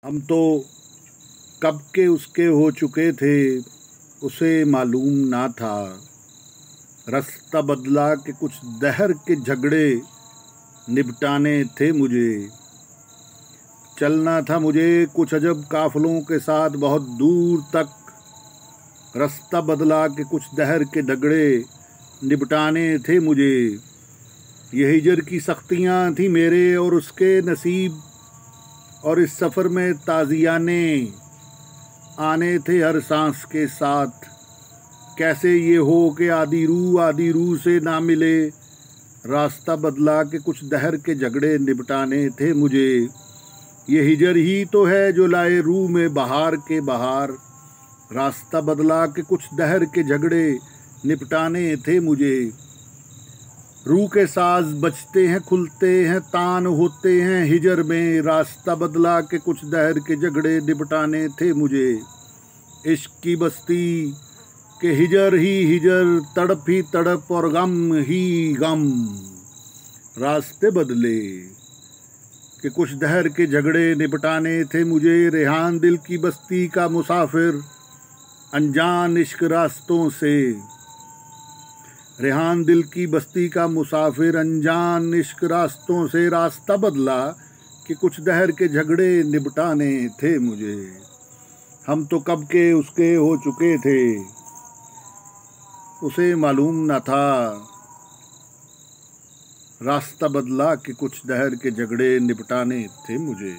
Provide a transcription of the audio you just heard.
हम तो कब के उसके हो चुके थे, उसे मालूम ना था। रास्ता बदला कि कुछ दहर के झगड़े निपटाने थे मुझे। चलना था मुझे कुछ अजब काफिलों के साथ बहुत दूर तक। रास्ता बदला कि कुछ दहर के झगड़े निपटाने थे मुझे। ये हिजर की सख्तियाँ थी मेरे और उसके नसीब, और इस सफ़र में ताज़ियाने आने थे हर सांस के साथ। कैसे ये हो कि आधी रूह से ना मिले। रास्ता बदला कि कुछ दहर के झगड़े निपटाने थे मुझे। ये हिजर ही तो है जो लाए रूह में बहार के बहार। रास्ता बदला कि कुछ दहर के झगड़े निपटाने थे मुझे। रूह के साज बजते हैं, खुलते हैं, तान होते हैं हिजर में। रास्ता बदला के कुछ दहर के झगड़े निपटाने थे मुझे। इश्क की बस्ती के हिजर ही हिजर, तड़प ही तड़प और गम ही गम। रास्ते बदले कि कुछ दहर के झगड़े निपटाने थे मुझे। रेहान दिल की बस्ती का मुसाफिर अनजान इश्क रास्तों से। रेहान दिल की बस्ती का मुसाफिर अनजान इश्क रास्तों से। रास्ता बदला कि कुछ दहर के झगड़े निपटाने थे मुझे। हम तो कब के उसके हो चुके थे, उसे मालूम न था। रास्ता बदला कि कुछ दहर के झगड़े निपटाने थे मुझे।